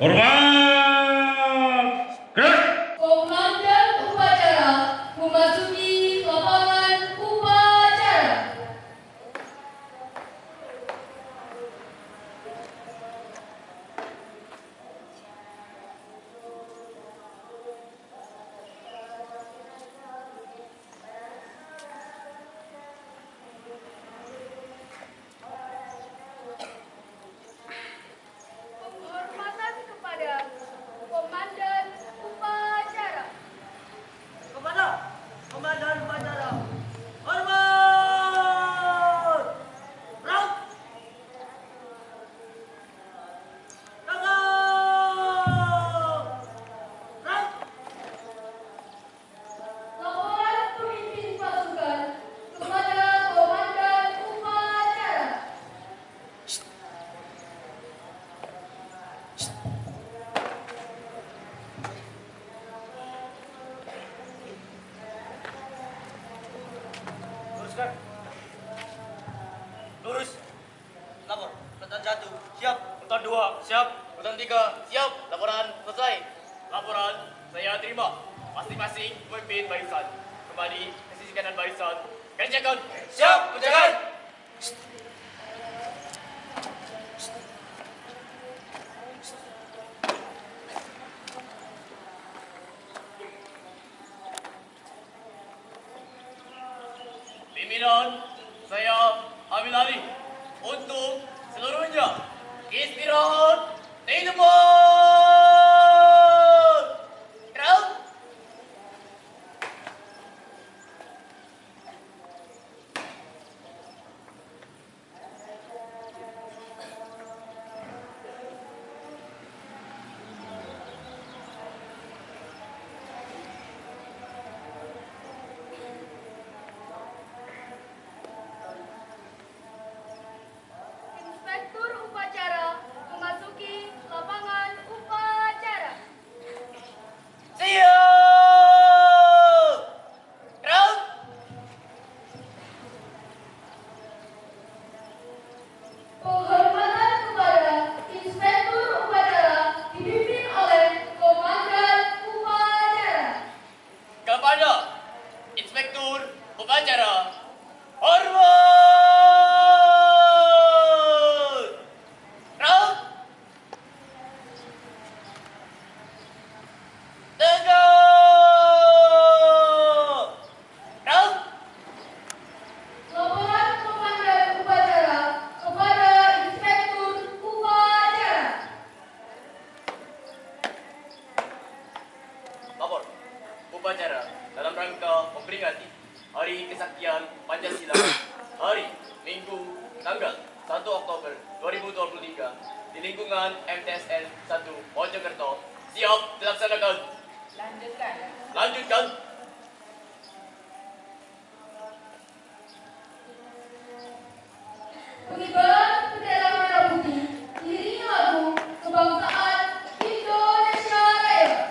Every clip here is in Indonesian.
Hormat! Gerak! Komandan upacara memasuki lapangan upacara. Penghormatan kepada Komandan upacara. Komandan upacara. Hormat! Rang! Tangan! Rang! Laporan pemimpin pasukan kepada Komandan upacara. Luruskan. Lurus. Lapor. Urutan 1. Siap. Urutan 2, siap. Urutan 3, siap. Laporan selesai. Laporan saya terima. Masing-masing pemimpin barisan. Kembali ke sisi kanan barisan. Kerjakan. Siap, penjagaan. Pimpinan, saya ambil alih untuk seluruhnya. Istirahat di tempat. Gerak. Inspektur upacara memasuki lapangan upacara. Siap. Gerak. Penghormatan kepada Inspektur upacara dipimpin oleh Komandan upacara. Kepada Inspektur Upacara, hormat! Gerak! Tegak! Gerak! Laporan Komandan upacara kepada Inspektur upacara. Lapor, upacara dalam rangka memperingati Hari Kesaktian Pancasila, hari Minggu, tanggal 1 Oktober 2023 di lingkungan MTSN 1 Mojokerto. Siap dilaksanakan. Lanjutkan. Pengibaran bendera merah putih diiringi lagu kebangsaan Indonesia Raya.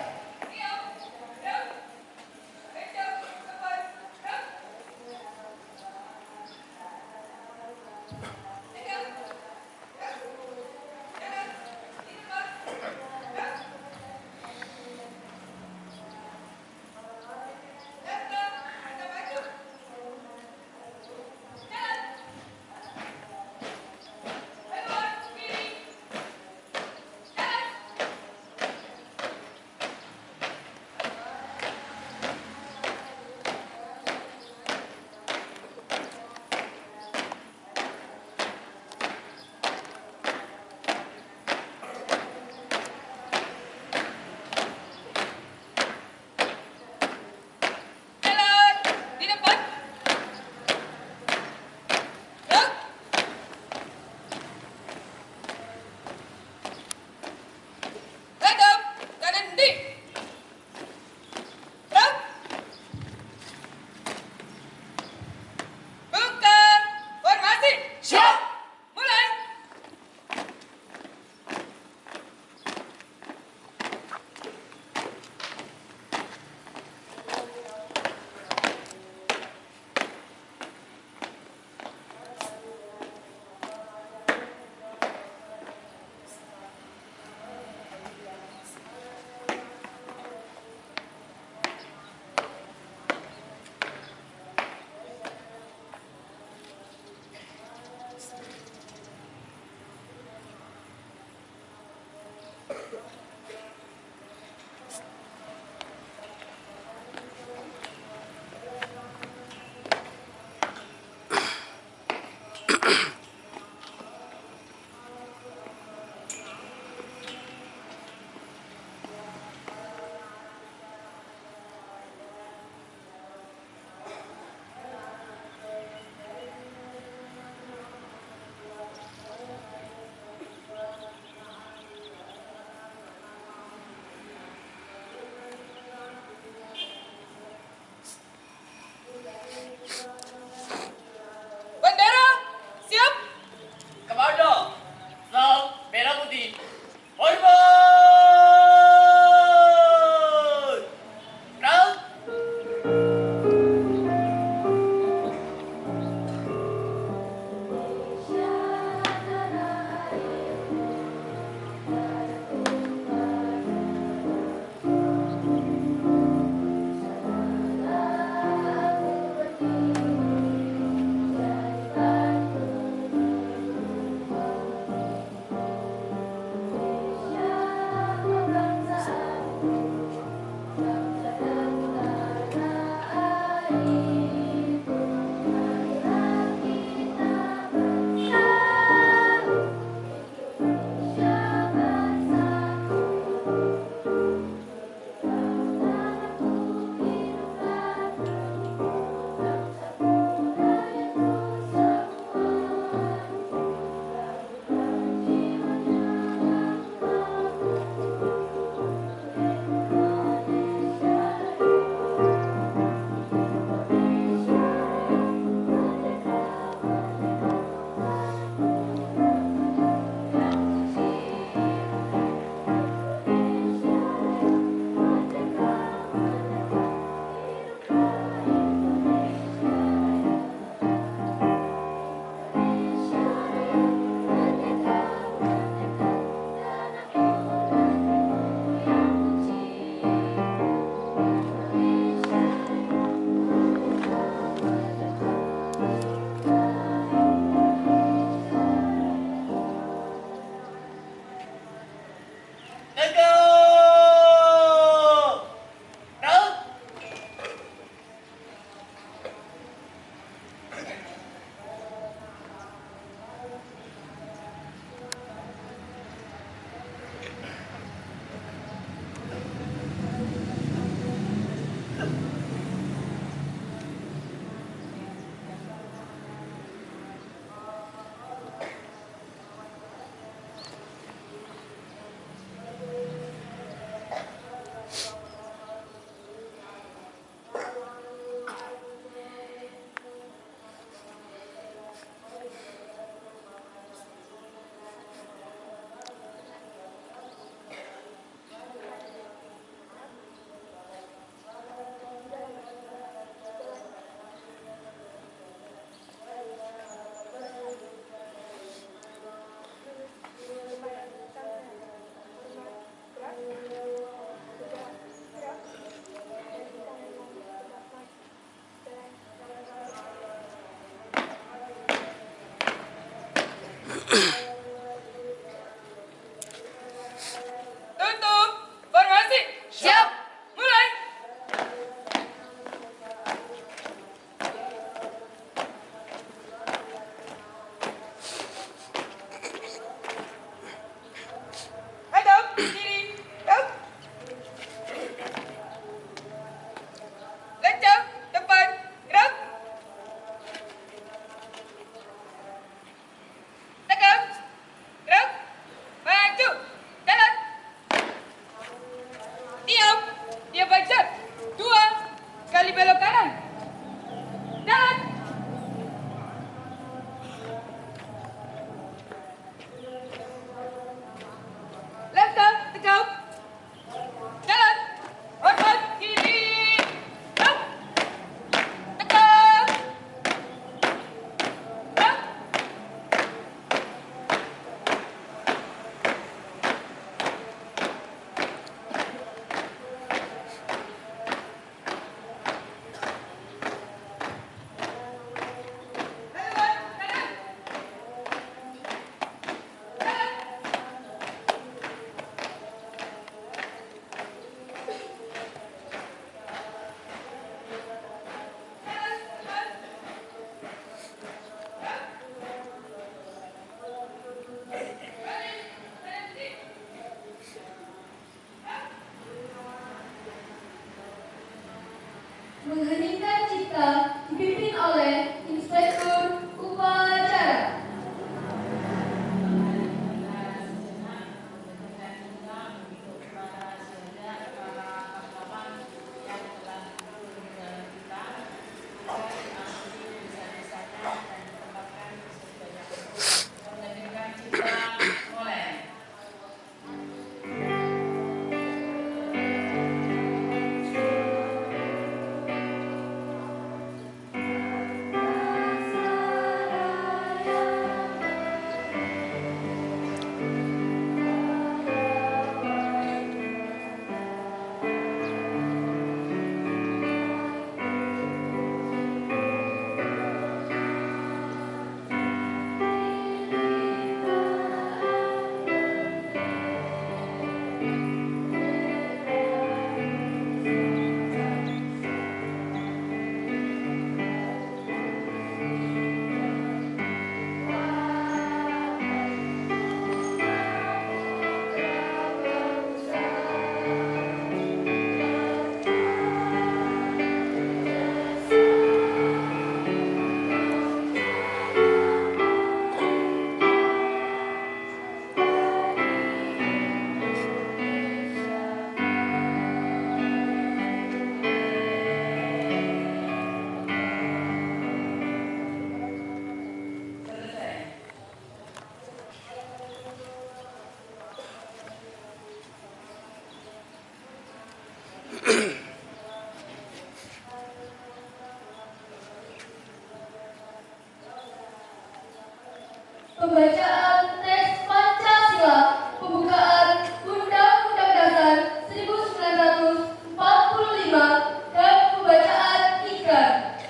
Pembacaan teks Pancasila, pembukaan Undang-Undang Dasar 1945, dan pembacaan ikrar.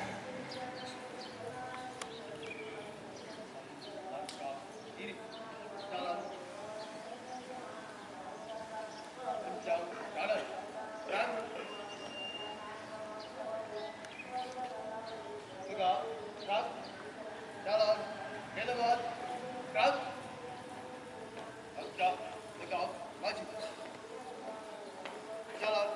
Diri dalam kencang kanan dan tegak gerak dalam ketemuan gerak tegak tegak maju jalan.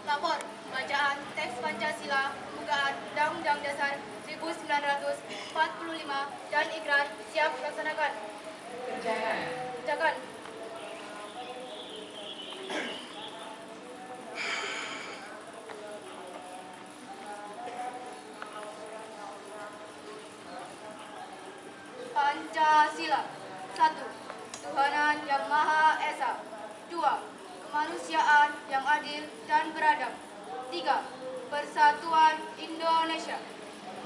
Lapor bacaan teks Pancasila, pembukaan Undang-Undang Dasar 1945 dan ikrar siap laksanakan. Kerjakan. Pancasila. 1. Tuhanan Yang Maha Esa. 2. Kemanusiaan yang adil dan beradab. 3. Persatuan Indonesia.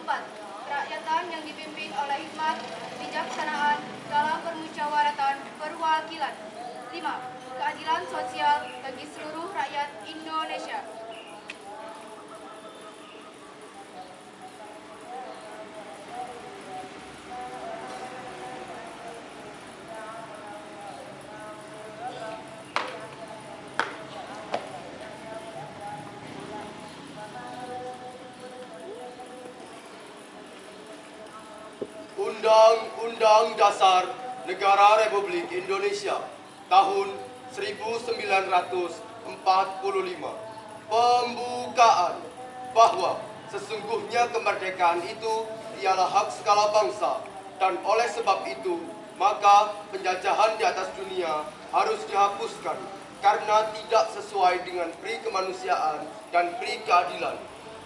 4. Kerakyatan yang dipimpin oleh hikmat, kebijaksanaan dalam permusyawaratan perwakilan. 5. Keadilan sosial bagi seluruh rakyat Indonesia. Undang-Undang Dasar Negara Republik Indonesia tahun 1945. Pembukaan bahwa sesungguhnya kemerdekaan itu ialah hak segala bangsa dan oleh sebab itu maka penjajahan di atas dunia harus dihapuskan karena tidak sesuai dengan pri kemanusiaan dan pri keadilan.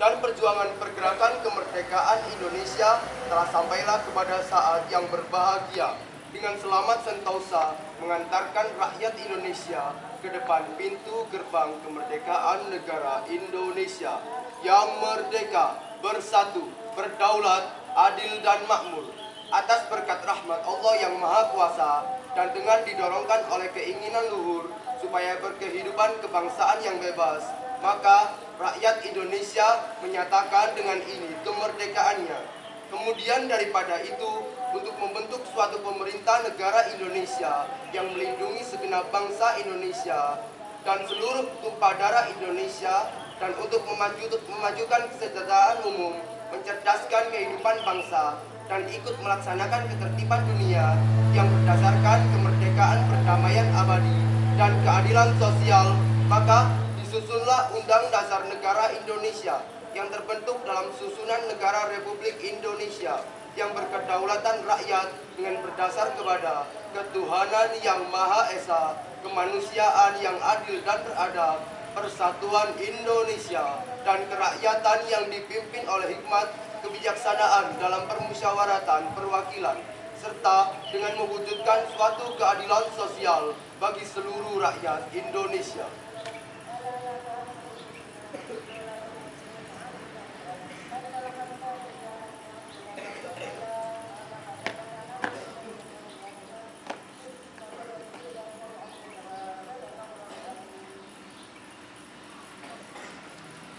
Dan perjuangan pergerakan kemerdekaan Indonesia telah sampailah kepada saat yang berbahagia dengan selamat sentosa mengantarkan rakyat Indonesia ke depan pintu gerbang kemerdekaan negara Indonesia yang merdeka, bersatu, berdaulat, adil dan makmur atas berkat rahmat Allah yang Maha Kuasa dan dengan didorongkan oleh keinginan luhur supaya berkehidupan kebangsaan yang bebas, maka rakyat Indonesia menyatakan dengan ini kemerdekaannya. Kemudian daripada itu, untuk membentuk suatu pemerintah negara Indonesia yang melindungi segenap bangsa Indonesia dan seluruh tumpah darah Indonesia, dan untuk memajukan kesejahteraan umum, mencerdaskan kehidupan bangsa, dan ikut melaksanakan ketertiban dunia yang berdasarkan kemerdekaan, perdamaian abadi, dan keadilan sosial, maka disusunlah Undang Dasar Negara Indonesia yang terbentuk dalam susunan Negara Republik Indonesia yang berkedaulatan rakyat dengan berdasar kepada ketuhanan yang Maha Esa, kemanusiaan yang adil dan beradab, persatuan Indonesia, dan kerakyatan yang dipimpin oleh hikmat, kebijaksanaan dalam permusyawaratan perwakilan, serta dengan mewujudkan suatu keadilan sosial bagi seluruh rakyat Indonesia.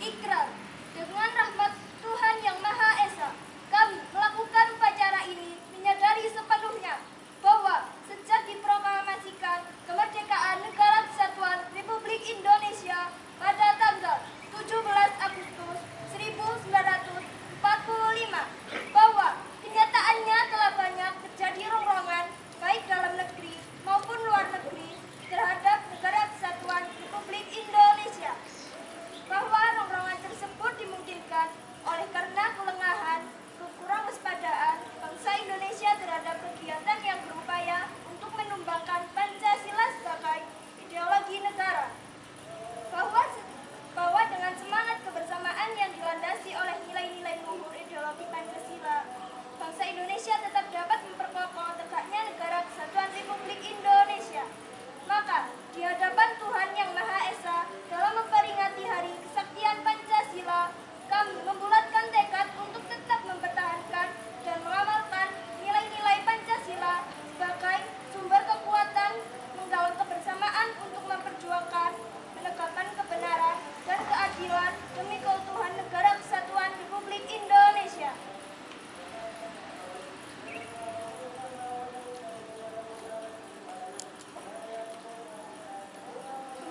Ikrar, dengan rahmat Tuhan Yang Maha Esa, kami melakukan upacara ini menyadari sepenuhnya bahwa sejak diproklamasikan kemerdekaan Negara Kesatuan Republik Indonesia pada tanggal 17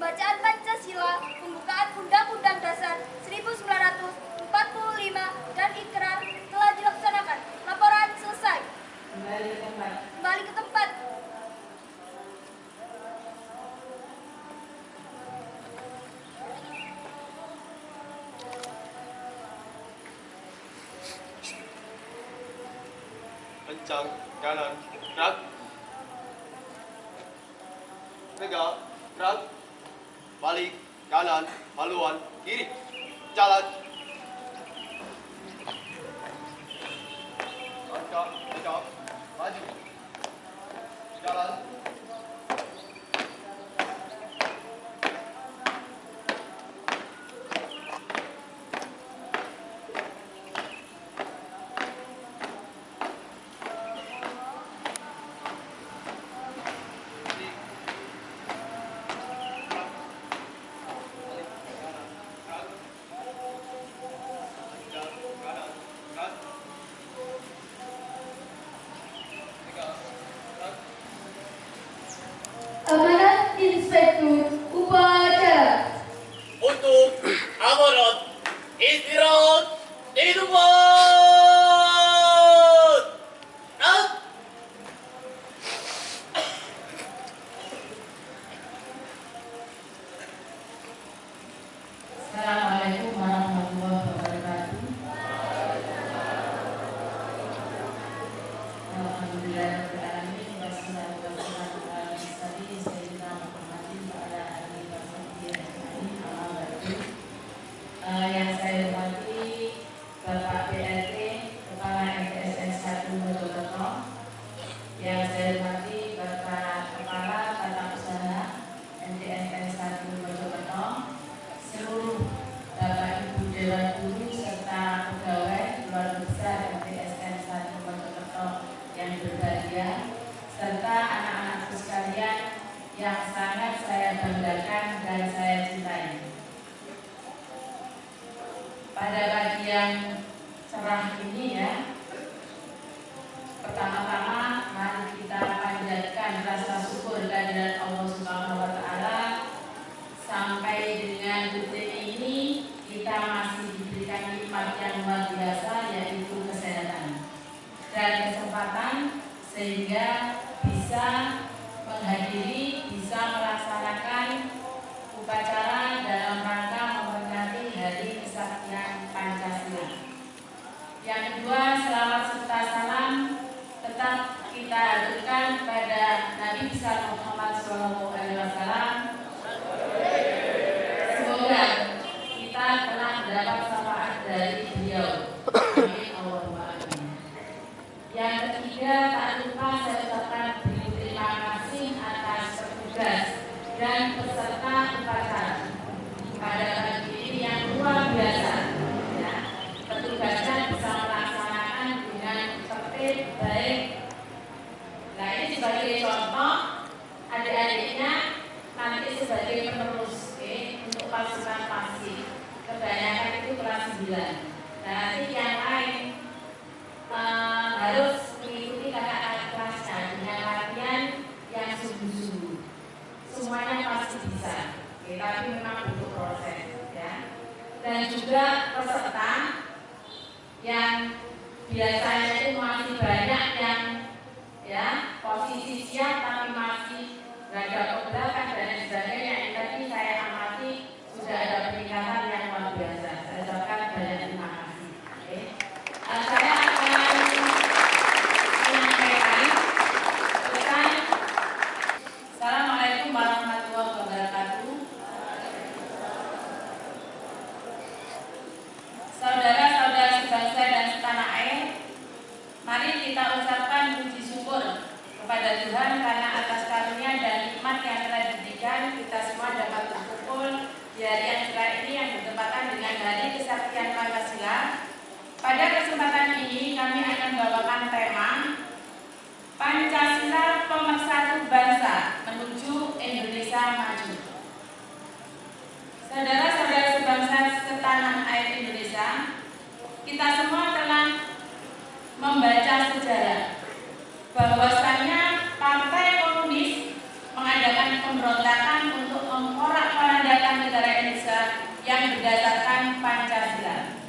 pembacaan Pancasila, pembukaan Undang-Undang Dasar 1945, dan ikrar telah dilaksanakan. Laporan selesai. Kembali ke tempat. Kencang, kanan, gerak. Tegak, gerak. Balik, kanan, haluan, kiri. Jalan. Langkah, tegak, maju. Jalan. Amanat Inspektur Upacara. Untuk amanat istirahat di tempat. Gerak. Assalamualaikum warahmatullahi wabarakatuh. Alhamdulillahirabbil alamin wassalatu wassalamu ala sayyidina Muhammadin wa ala alihi wasahbihi ajmain. Amma ba'du. Yang saya hormati Bapak PLT Kepala MTSN 1 Mojokerto, yang saya hormati Bapak Kepala Tata Usaha MTSN 1 Mojokerto, seluruh Bapak Ibu Dewan Guru serta pegawai keluarga besar MTSN 1 Mojokerto yang berbahagia, serta anak-anakku sekalian yang sangat saya banggakan dan saya cintai. Pada pagi yang cerah ini ya, pertama-tama mari kita panjatkan rasa syukur kehadirat Allah Subhanahu wa Ta'ala. Sampai dengan detik ini kita masih diberikan nikmat yang luar biasa, yaitu kesehatan dan kesempatan, sehingga bisa menghadiri, bisa melaksanakan upacara dalam rangka memperingati Hari Kesaktian Pancasila. Yang kedua, selawat serta salam tetap kita haturkan pada Nabi besar Muhammad SAW. Semoga kita telah mendapat syafaat dari beliau. Amin Allahumma amin. Yang ketiga, tak lupa saya ucapkan terima kasih atas petugas dan peserta upacara pada pagi ini yang luar biasa. Ya, petugasnya bisa melaksanakan dengan tertib, baik. Nah, ini sebagai contoh, adik-adiknya nanti sebagai penerus untuk pasukan pasif. Kebanyakan itu kelas 9. Nah, nanti yang lain harus mengikuti kakak kelasnya dengan latihan yang sungguh-sungguh. Semuanya pasti bisa, tapi memang butuh proses ya. Dan juga peserta yang biasanya itu masih banyak yang ya posisi siap tapi masih berada kebelakang dan lain sebagainya. Yang tadi saya amati sudah ada peningkatan yang luar biasa. Saya ucapkan banyak terima kasih. Saya akan menyampaikan pesan. Assalamualaikum warahmatullahi wabarakatuh. Saudara-saudara sebangsa dan setanah air, mari kita ucapkan puji syukur kepada Tuhan karena atas karunia dan nikmat yang telah diberikan kita semua dapat berkumpul di hari yang cerah ini yang bertepatan dengan Hari Kesaktian Pancasila. Pada kesempatan ini kami akan membawakan tema Pancasila Pemersatu Bangsa Menuju Indonesia Maju. Saudara-saudara sebangsa setanah air Indonesia, kita semua telah membaca sejarah bahwasannya Partai Komunis mengadakan pemberontakan untuk memporak yang berdasarkan Pancasila.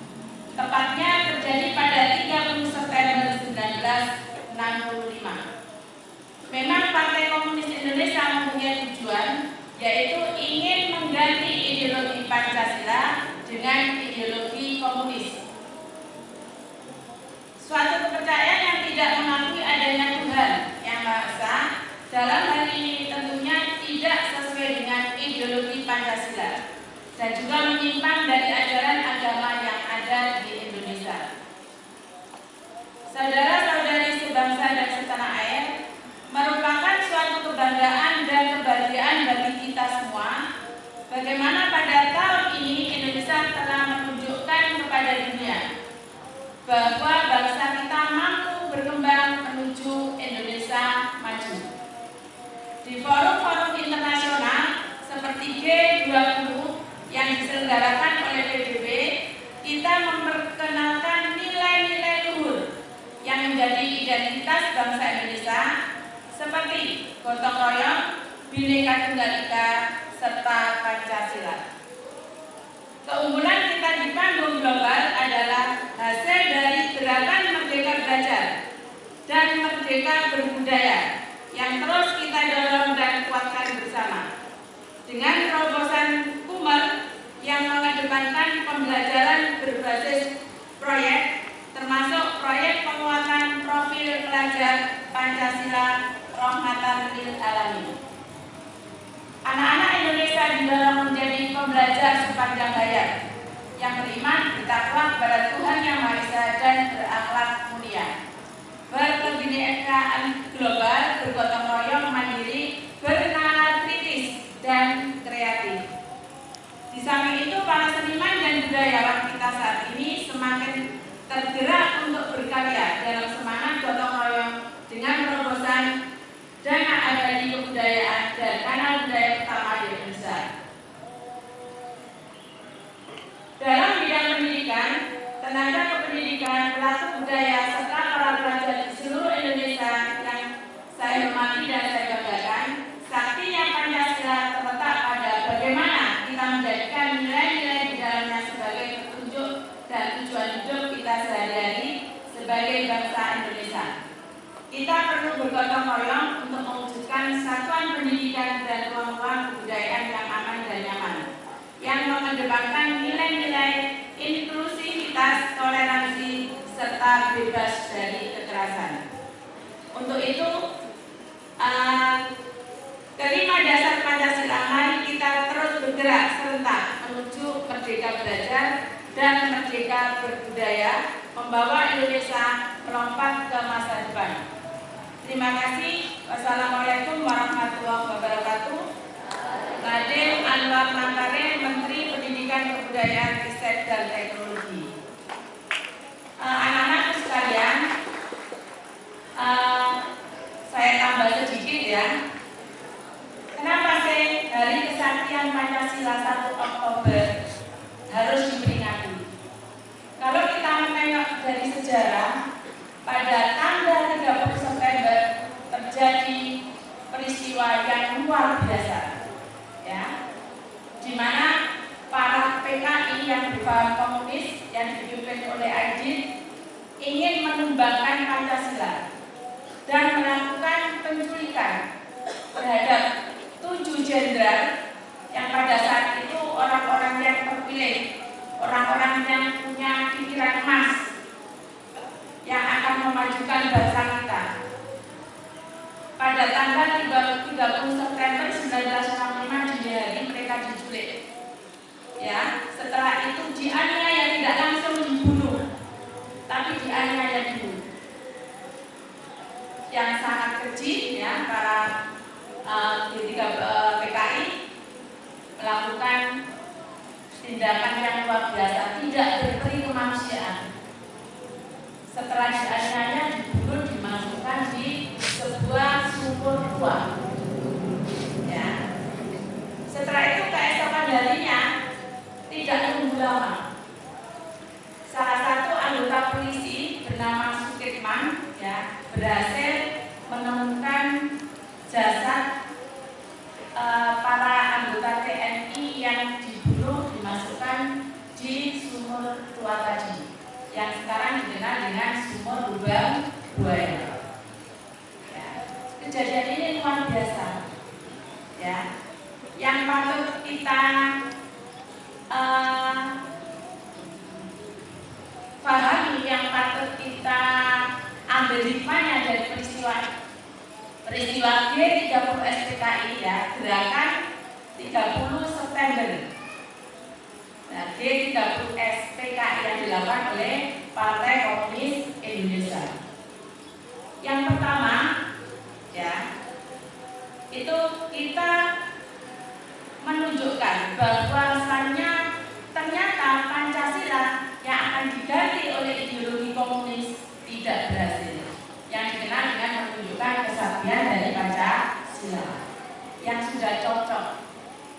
Tepatnya terjadi pada 30 September 1965. Memang Partai Komunis Indonesia mempunyai tujuan, yaitu ingin mengganti ideologi Pancasila dengan ideologi komunis. Suatu kepercayaan yang tidak mengakui adanya Tuhan yang Maha Esa dalam hal ini tentunya tidak sesuai dengan ideologi Pancasila dan juga menyimpang dari ajaran agama yang ada di Indonesia. Saudara-saudari sebangsa dan setanah air, merupakan suatu kebanggaan dan kebahagiaan bagi kita semua bagaimana pada tahun ini Indonesia telah menunjukkan kepada dunia bahwa bangsa kita mampu berkembang menuju Indonesia maju. Di forum-forum internasional seperti G20 yang diselenggarakan oleh PBB, kita memperkenalkan nilai-nilai luhur yang menjadi identitas bangsa Indonesia seperti gotong royong, Bhinneka Tunggal Ika, serta Pancasila. Keunggulan kita di panggung global adalah hasil dari gerakan Merdeka Belajar dan Merdeka Berbudaya yang terus kita dorong dan kuatkan bersama. Dengan terobosan Kumer yang mengedepankan pembelajaran berbasis proyek, termasuk proyek penguatan profil pelajar Pancasila Rahmatan lil Alamin. Anak-anak Indonesia didorong menjadi pembelajar sepanjang hayat yang beriman, bertakwa kepada Tuhan Yang Maha Esa dan berakhlak mulia. Berkebinekaan global, bergotong royong, mandiri, bernalar kritis dan kreatif. Di samping itu, para seniman dan budayawan kita saat ini semakin tergerak untuk berkarya dalam semangat gotong royong dengan terobosan dana abadi kebudayaan dan kanal budaya pertama di Indonesia. Dalam bidang pendidikan, tenaga kependidikan, pelaku budaya, serta para pelajar di seluruh Indonesia yang saya hormati dan saya banggakan, saktinya Pancasila terletak pada bagaimana kita menjadikan nilai-nilai di dalamnya sebagai petunjuk dan tujuan hidup kita sehari-hari sebagai bangsa Indonesia. Kita perlu bergotong royong untuk mewujudkan satuan pendidikan dan ruang-ruang kebudayaan yang aman dan nyaman, yang mengedepankan nilai-nilai inklusivitas, toleransi, serta bebas dari kekerasan. Untuk itu, kelima dasar Pancasila, mari kita terus bergerak serentak menuju merdeka belajar dan merdeka berbudaya, membawa Indonesia melompat ke masa depan. Terima kasih. Wassalamualaikum warahmatullahi wabarakatuh. Nadiem Anwar Makarim, Menteri Pendidikan, Kebudayaan, Riset dan Teknologi. Anak-anak sekalian, saya tambah sedikit ya. Kenapa sih Hari Kesaktian Pancasila 1 Oktober harus diperingati? Kalau kita menengok dari sejarah, pada tanggal 30 September terjadi peristiwa yang luar biasa, ya, di mana para PKI yang berpaham komunis yang dipimpin oleh Aidit ingin menumbangkan Pancasila dan melakukan penculikan terhadap 7 jenderal yang pada saat itu orang-orang yang terpilih, orang-orang yang punya pikiran emas yang akan memajukan bangsa kita. Pada tanggal 30 September 1965 dini hari mereka diculik. Ya, setelah itu dianiaya, tidak langsung dibunuh, tapi dianiaya dulu. Yang sangat keji, ya, para PKI melakukan tindakan yang luar biasa, tidak berperi kemanusiaan. Setelah dianiaya, dibunuh, dimasukkan di sebuah sumur tua. Ya. Setelah itu keesokan harinya tidak tunggu lama, salah satu anggota polisi bernama Sukitman, ya, berhasil menemukan jasad para anggota TNI yang dibunuh, dimasukkan sumur tua tadi yang sekarang dikenal dengan sumur lubang buaya. Ya, kejadian ini luar biasa, ya, yang patut kita pahami, yang patut kita ambil hikmahnya dari peristiwa G30 SPKI, ya, gerakan 30 September. Nah, G30 SPKI yang dilakukan oleh Partai Komunis Indonesia. Yang pertama, ya, itu kita menunjukkan bahwa ternyata Pancasila yang akan diganti oleh ideologi komunis tidak berhasil. Yang dikenal dengan menunjukkan kesaktian dari Pancasila yang sudah cocok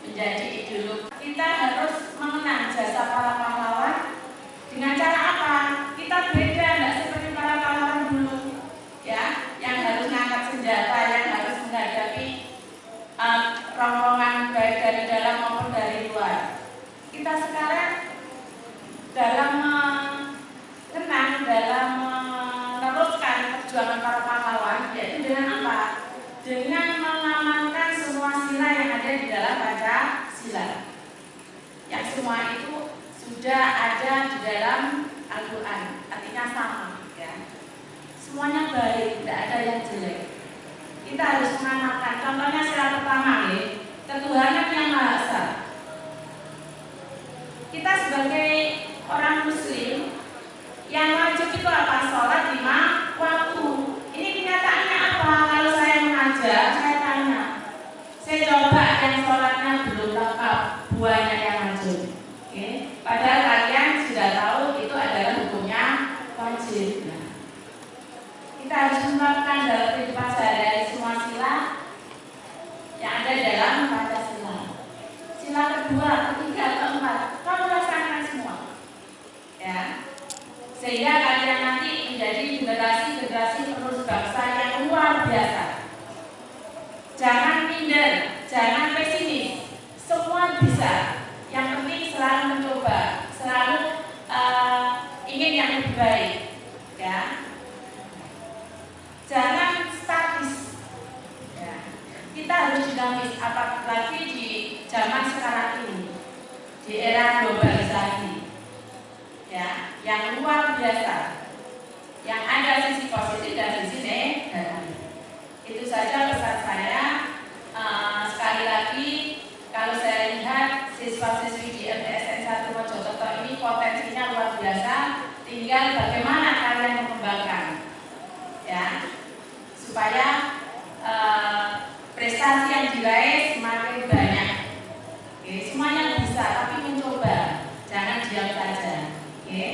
menjadi ideologi. Kita harus mengenang jasa para pahlawan dengan cara apa? Kita beda, tidak seperti para pahlawan dulu, ya, yang harus mengangkat senjata, yang harus menghadapi rombongan baik dari dalam maupun dari luar. Kita sekarang dalam mengenang, dalam meneruskan perjuangan para pahlawan, yaitu dengan apa? Dengan mengamalkan semua sila yang ada di dalam Pancasila. Yang semua itu sudah ada di dalam Al-Quran, artinya sama, ya. Semuanya baik, tidak ada yang jelek. Kita harus mengamalkan. Contohnya sila pertama, ya, ketuhanan yang Maha Esa. Kita sebagai orang Muslim yang wajib itu apa? Sholat 5 waktu. Ini kenyataannya apa? Kalau saya mengajar, saya tanya, saya coba yang sholatnya belum lengkap, banyak yang wajib. Oke? Padahal kalian sudah tahu itu adalah hukumnya wajib. Nah, kita harus menerapkan dalam kehidupan sehari-hari semua sila yang ada dalam Pancasila. Sila kedua, ketiga, keempat, kamu laksanakan semua, ya, sehingga kalian nanti menjadi generasi-generasi penerus bangsa yang luar biasa. Jangan minder, jangan pesimis, semua bisa. Yang penting selalu mencoba, selalu ingin yang lebih baik, ya. Jangan statis, ya. Kita harus dinamis, apalagi di zaman sekarang ini, di era globalisasi, ya, yang luar biasa, yang ada sisi positif dan sisi negatif. Itu saja pesan saya. Sekali lagi, kalau saya lihat siswa-siswi di MTSN 1 Mojokerto ini potensinya luar biasa, tinggal bagaimana kalian mengembangkan, ya, supaya prestasi yang diraih semakin banyak. Oke, semuanya bisa, tapi mencoba, jangan diam saja. Oke,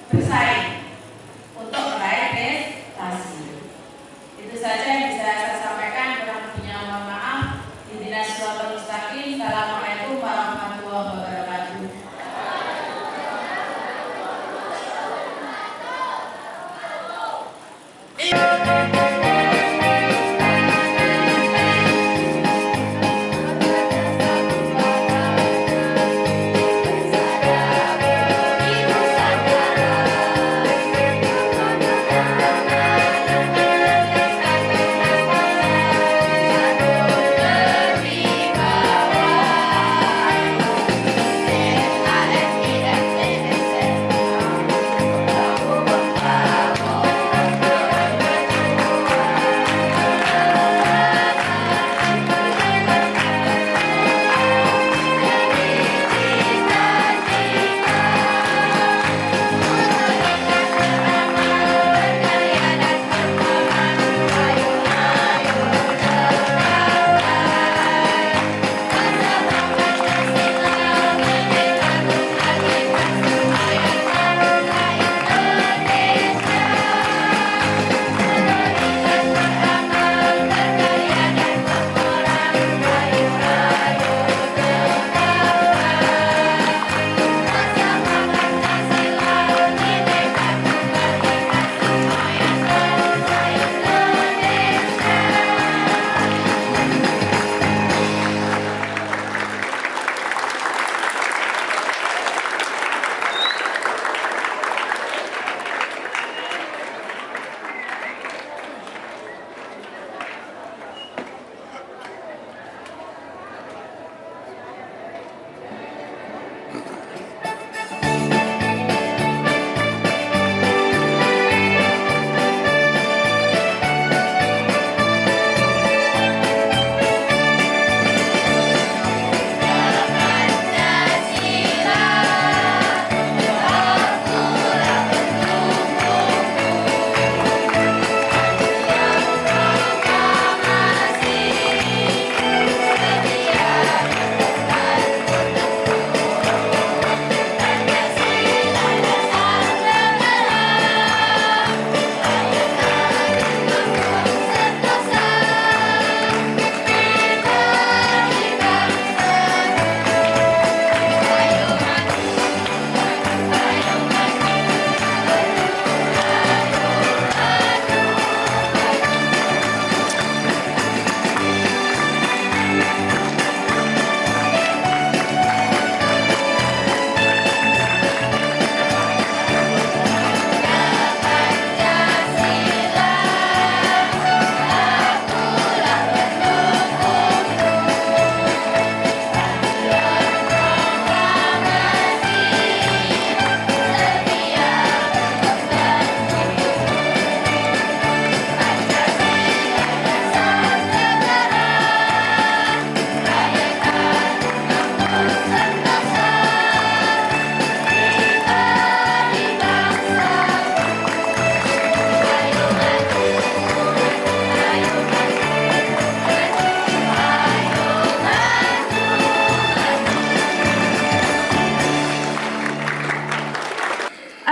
bersaing untuk meraih prestasi. Itu saja yang bisa saya sampaikan. Kurang lebihnya mohon maaf. Ihdinas siratal mustaqim. Assalamualaikum warahmatullahi wabarakatuh. Iya.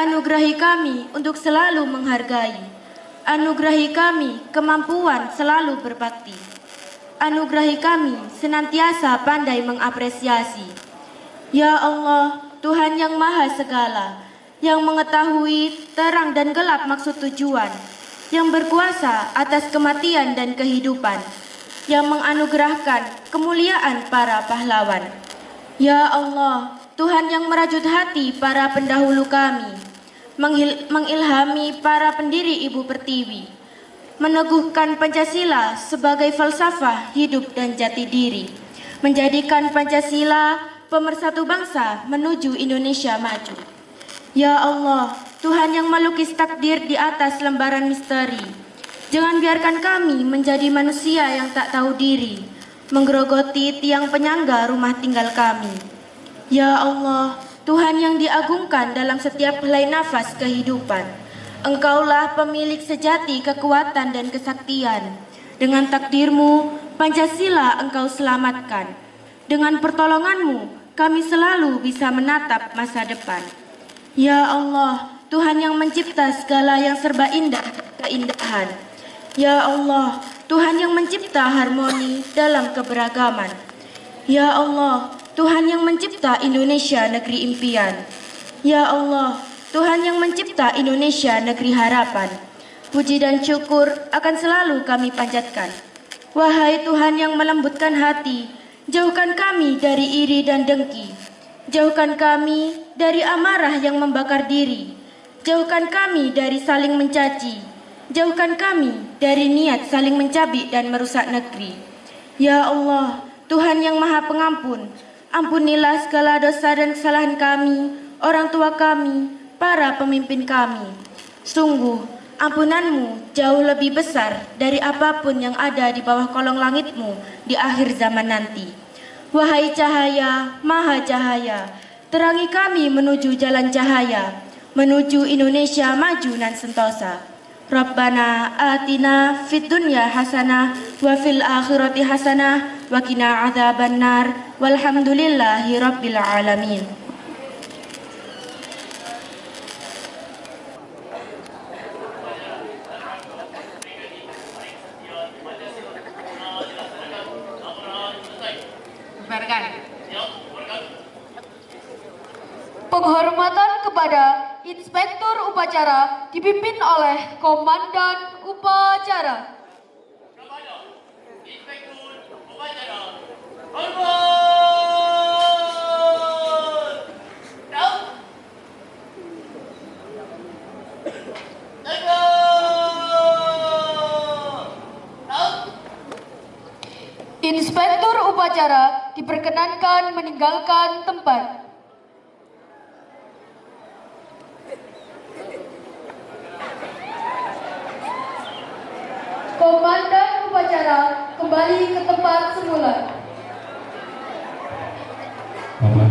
Anugerahi kami untuk selalu menghargai. Anugerahi kami kemampuan selalu berbakti. Anugerahi kami senantiasa pandai mengapresiasi. Ya Allah, Tuhan yang Maha Segala, yang mengetahui terang dan gelap maksud tujuan, yang berkuasa atas kematian dan kehidupan, yang menganugerahkan kemuliaan para pahlawan. Ya Allah, Tuhan yang merajut hati para pendahulu kami, mengilhami para pendiri Ibu Pertiwi, meneguhkan Pancasila sebagai falsafah hidup dan jati diri, menjadikan Pancasila pemersatu bangsa menuju Indonesia maju. Ya Allah, Tuhan yang melukis takdir di atas lembaran misteri, jangan biarkan kami menjadi manusia yang tak tahu diri, menggerogoti tiang penyangga rumah tinggal kami. Ya Allah, Tuhan yang diagungkan dalam setiap helai nafas kehidupan, Engkaulah pemilik sejati kekuatan dan kesaktian. Dengan takdir-Mu, Pancasila Engkau selamatkan. Dengan pertolongan-Mu, kami selalu bisa menatap masa depan. Ya Allah, Tuhan yang mencipta segala yang serba indah, keindahan. Ya Allah, Tuhan yang mencipta harmoni dalam keberagaman. Ya Allah, Tuhan yang mencipta Indonesia negeri impian. Ya Allah, Tuhan yang mencipta Indonesia negeri harapan. Puji dan syukur akan selalu kami panjatkan. Wahai Tuhan yang melembutkan hati, jauhkan kami dari iri dan dengki. Jauhkan kami dari amarah yang membakar diri. Jauhkan kami dari saling mencaci. Jauhkan kami dari niat saling mencabik dan merusak negeri. Ya Allah, Tuhan yang Maha Pengampun, ampunilah segala dosa dan kesalahan kami, orang tua kami, para pemimpin kami. Sungguh, ampunan-Mu jauh lebih besar dari apapun yang ada di bawah kolong langit-Mu di akhir zaman nanti. Wahai cahaya, maha cahaya, terangi kami menuju jalan cahaya, menuju Indonesia maju dan sentosa. Rabbana atina fid dunya hasanah wa fil akhirati hasanah wa qina adzabannar walhamdulillahi rabbil alamin. Penghormatan kepada Inspektur Upacara dipimpin oleh Komandan Upacara. Kepada Inspektur Upacara, hormat! Down! Down! Inspektur Upacara diperkenankan meninggalkan tempat. Komandan Upacara kembali ke tempat semula. Bapak